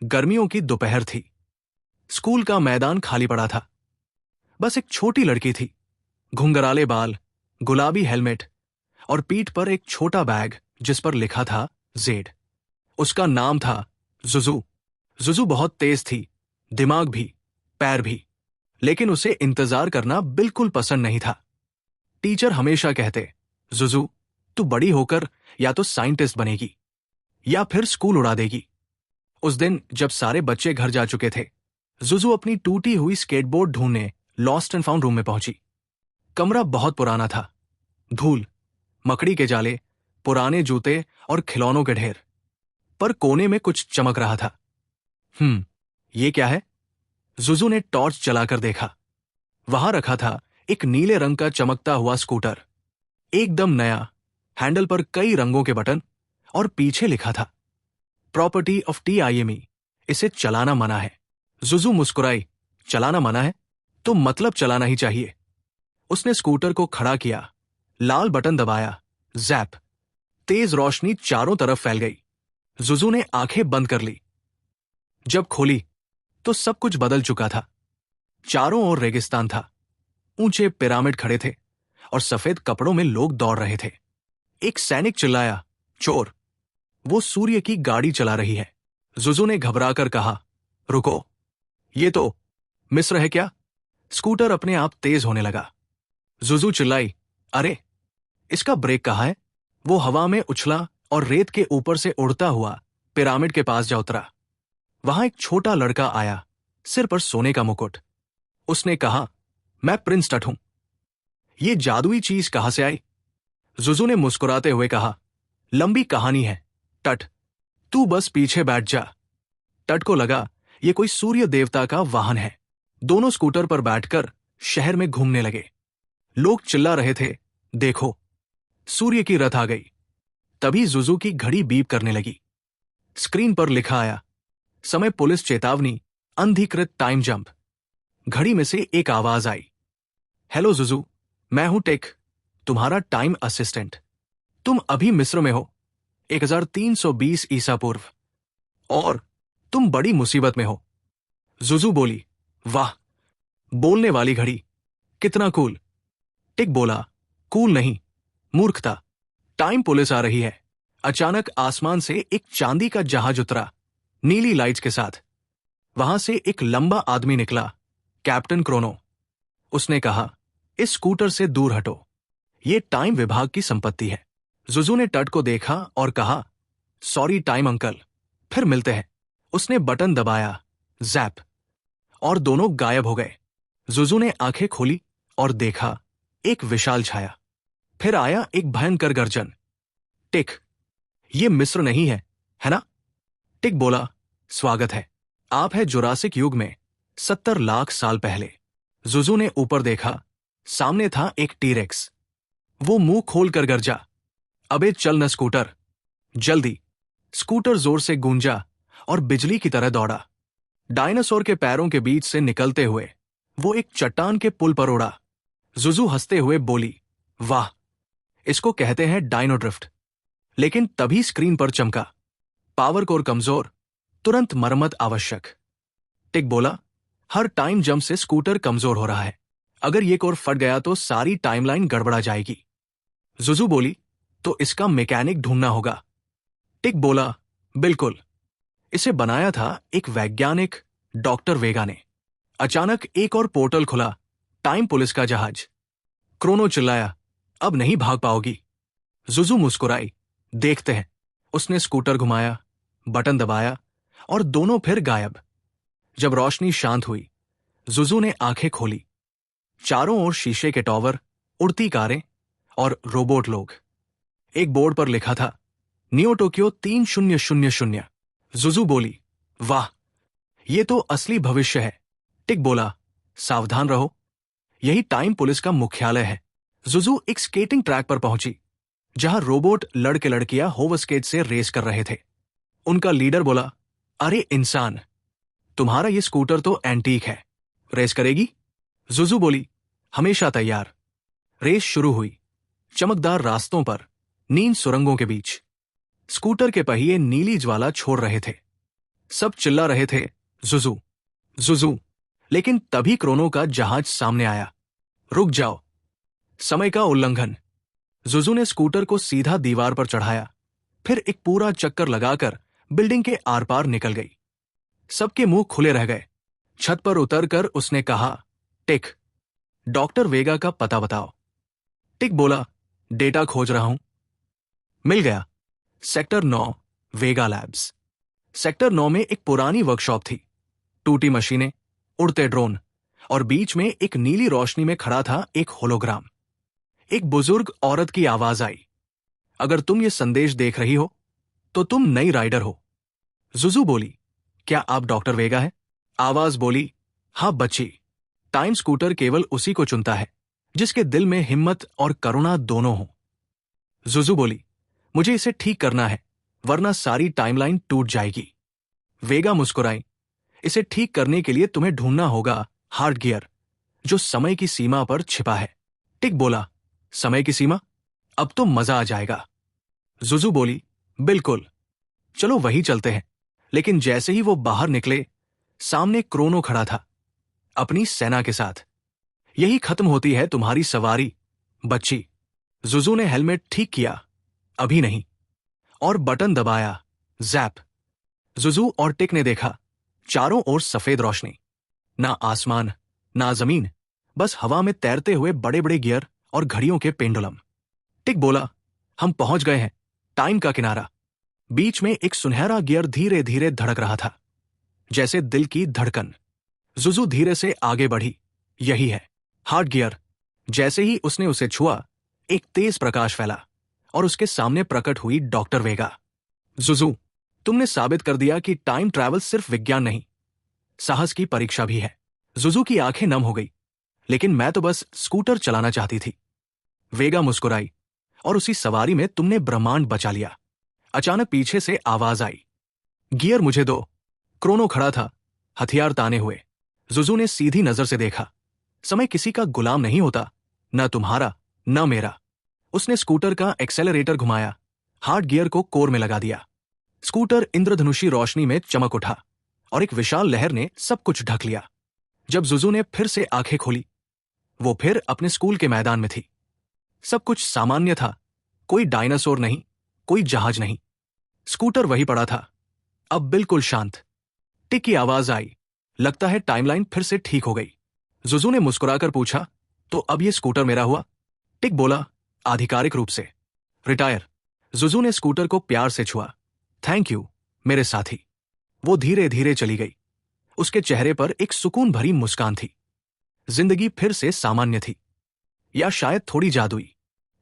गर्मियों की दोपहर थी। स्कूल का मैदान खाली पड़ा था। बस एक छोटी लड़की थी, घुंघराले बाल, गुलाबी हेलमेट और पीठ पर एक छोटा बैग जिस पर लिखा था जेड। उसका नाम था जुजू। जुजू बहुत तेज थी, दिमाग भी, पैर भी, लेकिन उसे इंतजार करना बिल्कुल पसंद नहीं था। टीचर हमेशा कहते, जुजू, तू बड़ी होकर या तो साइंटिस्ट बनेगी या फिर स्कूल उड़ा देगी। उस दिन जब सारे बच्चे घर जा चुके थे, जुजू अपनी टूटी हुई स्केटबोर्ड ढूंढने लॉस्ट एंड फाउंड रूम में पहुंची। कमरा बहुत पुराना था। धूल, मकड़ी के जाले, पुराने जूते और खिलौनों के ढेर। पर कोने में कुछ चमक रहा था। ये क्या है? जुजू ने टॉर्च जलाकर देखा। वहां रखा था एक नीले रंग का चमकता हुआ स्कूटर, एकदम नया, हैंडल पर कई रंगों के बटन और पीछे लिखा था प्रॉपर्टी ऑफ TIME, इसे चलाना मना है। जुजू मुस्कुराई। चलाना मना है तो मतलब चलाना ही चाहिए। उसने स्कूटर को खड़ा किया, लाल बटन दबाया, जैप। तेज रोशनी चारों तरफ फैल गई। जुजू ने आंखें बंद कर ली। जब खोली तो सब कुछ बदल चुका था। चारों ओर रेगिस्तान था। ऊंचे पिरामिड खड़े थे और सफेद कपड़ों में लोग दौड़ रहे थे। एक सैनिक चिल्लाया, चोर! वो सूर्य की गाड़ी चला रही है। जुजू ने घबराकर कहा, रुको, ये तो मिस्र है क्या? स्कूटर अपने आप तेज होने लगा। जुजू चिल्लाई, अरे, इसका ब्रेक कहाँ है? वो हवा में उछला और रेत के ऊपर से उड़ता हुआ पिरामिड के पास जा उतरा। वहां एक छोटा लड़का आया, सिर पर सोने का मुकुट। उसने कहा, मैं प्रिंस टट हूं। ये जादुई चीज कहां से आई? जुजू ने मुस्कुराते हुए कहा, लंबी कहानी है टट, तू बस पीछे बैठ जा। टट को लगा ये कोई सूर्य देवता का वाहन है। दोनों स्कूटर पर बैठकर शहर में घूमने लगे। लोग चिल्ला रहे थे, देखो, सूर्य की रथ आ गई। तभी जुजू की घड़ी बीप करने लगी। स्क्रीन पर लिखा आया, समय पुलिस चेतावनी, अनधिकृत टाइम जंप। घड़ी में से एक आवाज आई, हेलो जुजू, मैं हूं टेक, तुम्हारा टाइम असिस्टेंट। तुम अभी मिस्र में हो, 1320 ईसा पूर्व, और तुम बड़ी मुसीबत में हो। जुजू बोली, वाह, बोलने वाली घड़ी, कितना कूल। टिक बोला, कूल नहीं, मूर्खता। टाइम पुलिस आ रही है। अचानक आसमान से एक चांदी का जहाज उतरा, नीली लाइट्स के साथ। वहां से एक लंबा आदमी निकला, कैप्टन क्रोनो। उसने कहा, इस स्कूटर से दूर हटो, ये टाइम विभाग की संपत्ति है। जुजू ने टट को देखा और कहा, सॉरी टाइम अंकल, फिर मिलते हैं। उसने बटन दबाया, जैप, और दोनों गायब हो गए। जुजू ने आंखें खोली और देखा एक विशाल छाया। फिर आया एक भयंकर गर्जन, टिक, ये मिस्र नहीं है ना? टिक बोला, स्वागत है, आप है जुरासिक युग में, 70 लाख साल पहले। जुजू ने ऊपर देखा, सामने था एक टीरेक्स। वो मुंह खोलकर गरजा, अबे चल न स्कूटर, जल्दी। स्कूटर जोर से गूंजा और बिजली की तरह दौड़ा। डायनासोर के पैरों के बीच से निकलते हुए वो एक चट्टान के पुल पर उड़ा। जुजू हंसते हुए बोली, वाह, इसको कहते हैं डायनो ड्रिफ्ट। लेकिन तभी स्क्रीन पर चमका, पावर कोर कमजोर, तुरंत मरम्मत आवश्यक। टिक बोला, हर टाइम जंप से स्कूटर कमजोर हो रहा है। अगर ये कोर फट गया तो सारी टाइमलाइन गड़बड़ा जाएगी। जुजू बोली, तो इसका मैकेनिक ढूंढना होगा। टिक बोला, बिल्कुल। इसे बनाया था एक वैज्ञानिक, डॉक्टर वेगा ने। अचानक एक और पोर्टल खुला, टाइम पुलिस का जहाज। क्रोनो चिल्लाया, अब नहीं भाग पाओगी। जुजू मुस्कुराई, देखते हैं। उसने स्कूटर घुमाया, बटन दबाया और दोनों फिर गायब। जब रोशनी शांत हुई, जुजू ने आंखें खोली। चारों ओर शीशे के टॉवर, उड़ती कारें और रोबोट लोग। एक बोर्ड पर लिखा था, न्यू टोक्यो 3000। जुजू बोली, वाह, ये तो असली भविष्य है। टिक बोला, सावधान रहो, यही टाइम पुलिस का मुख्यालय है। जुजू एक स्केटिंग ट्रैक पर पहुंची, जहां रोबोट लड़के लड़कियां होवर स्केट से रेस कर रहे थे। उनका लीडर बोला, अरे इंसान, तुम्हारा ये स्कूटर तो एंटीक है, रेस करेगी? जुजू बोली, हमेशा तैयार। रेस शुरू हुई, चमकदार रास्तों पर, नींद सुरंगों के बीच। स्कूटर के पहिए नीली ज्वाला छोड़ रहे थे। सब चिल्ला रहे थे, जुजू, जुजू। लेकिन तभी क्रोनो का जहाज सामने आया। रुक जाओ, समय का उल्लंघन। जुजू ने स्कूटर को सीधा दीवार पर चढ़ाया, फिर एक पूरा चक्कर लगाकर बिल्डिंग के आर पार निकल गई। सबके मुंह खुले रह गए। छत पर उतरकर उसने कहा, टिक, डॉक्टर वेगा का पता बताओ। टिक बोला, डेटा खोज रहा हूं। मिल गया, सेक्टर 9, वेगा लैब्स। सेक्टर 9 में एक पुरानी वर्कशॉप थी, टूटी मशीनें, उड़ते ड्रोन, और बीच में एक नीली रोशनी में खड़ा था एक होलोग्राम। एक बुजुर्ग औरत की आवाज आई, अगर तुम ये संदेश देख रही हो तो तुम नई राइडर हो। जुजू बोली, क्या आप डॉक्टर वेगा हैं? आवाज बोली, हाँ बच्ची, टाइम स्कूटर केवल उसी को चुनता है जिसके दिल में हिम्मत और करुणा दोनों हो। जुजू बोली, मुझे इसे ठीक करना है, वरना सारी टाइमलाइन टूट जाएगी। वेगा मुस्कुराई, इसे ठीक करने के लिए तुम्हें ढूंढना होगा हार्ड गियर, जो समय की सीमा पर छिपा है। टिक बोला, समय की सीमा? अब तो मजा आ जाएगा। जुजू बोली, बिल्कुल, चलो वही चलते हैं। लेकिन जैसे ही वो बाहर निकले, सामने क्रोनो खड़ा था, अपनी सेना के साथ। यही खत्म होती है तुम्हारी सवारी, बच्ची। जुजू ने हेलमेट ठीक किया, अभी नहीं, और बटन दबाया, जैप। जुजू और टिक ने देखा, चारों ओर सफेद रोशनी, ना आसमान ना जमीन, बस हवा में तैरते हुए बड़े बड़े गियर और घड़ियों के पेंडुलम। टिक बोला, हम पहुंच गए हैं, टाइम का किनारा। बीच में एक सुनहरा गियर धीरे धीरे धड़क रहा था, जैसे दिल की धड़कन। जुजू धीरे से आगे बढ़ी, यही है हार्ड गियर। जैसे ही उसने उसे छुआ, एक तेज प्रकाश फैला और उसके सामने प्रकट हुई डॉक्टर वेगा। जुजू, तुमने साबित कर दिया कि टाइम ट्रैवल सिर्फ विज्ञान नहीं, साहस की परीक्षा भी है। जुजू की आंखें नम हो गई, लेकिन मैं तो बस स्कूटर चलाना चाहती थी। वेगा मुस्कुराई, और उसी सवारी में तुमने ब्रह्मांड बचा लिया। अचानक पीछे से आवाज आई, गियर मुझे दो। क्रोनो खड़ा था, हथियार ताने हुए। जुजू ने सीधी नजर से देखा, समय किसी का गुलाम नहीं होता, न तुम्हारा न मेरा। उसने स्कूटर का एक्सेलरेटर घुमाया, हार्ड गियर को कोर में लगा दिया। स्कूटर इंद्रधनुषी रोशनी में चमक उठा और एक विशाल लहर ने सब कुछ ढक लिया। जब जुजू ने फिर से आंखें खोली, वो फिर अपने स्कूल के मैदान में थी। सब कुछ सामान्य था, कोई डायनासोर नहीं, कोई जहाज नहीं। स्कूटर वही पड़ा था, अब बिल्कुल शांत। टिक की आवाज आई, लगता है टाइमलाइन फिर से ठीक हो गई। जुजू ने मुस्कुराकर पूछा, तो अब ये स्कूटर मेरा हुआ? टिक बोला, आधिकारिक रूप से रिटायर। जुजू ने स्कूटर को प्यार से छुआ, थैंक यू मेरे साथी। वो धीरे धीरे चली गई। उसके चेहरे पर एक सुकून भरी मुस्कान थी। जिंदगी फिर से सामान्य थी, या शायद थोड़ी जादुई।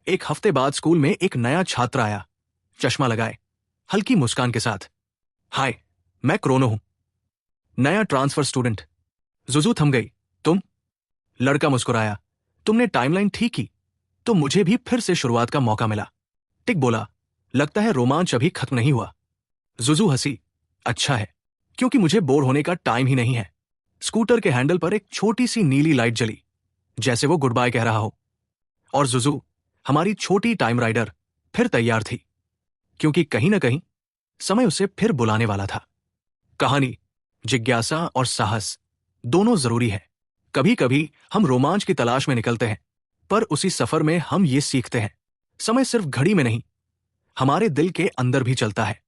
एक हफ्ते बाद स्कूल में एक नया छात्र आया, चश्मा लगाए, हल्की मुस्कान के साथ। हाय, मैं क्रोनो हूं, नया ट्रांसफर स्टूडेंट। जुजू थम गई, तुम? लड़का मुस्कुराया, तुमने टाइमलाइन ठीक की तो मुझे भी फिर से शुरुआत का मौका मिला। टिक बोला, लगता है रोमांच अभी खत्म नहीं हुआ। जुजू हंसी, अच्छा है, क्योंकि मुझे बोर होने का टाइम ही नहीं है। स्कूटर के हैंडल पर एक छोटी सी नीली लाइट जली, जैसे वो गुड बाय कह रहा हो। और जुजू, हमारी छोटी टाइम राइडर, फिर तैयार थी, क्योंकि कहीं ना कहीं समय उसे फिर बुलाने वाला था। कहानी, जिज्ञासा और साहस दोनों जरूरी है। कभी कभी हम रोमांच की तलाश में निकलते हैं, पर उसी सफर में हम ये सीखते हैं, समय सिर्फ घड़ी में नहीं, हमारे दिल के अंदर भी चलता है।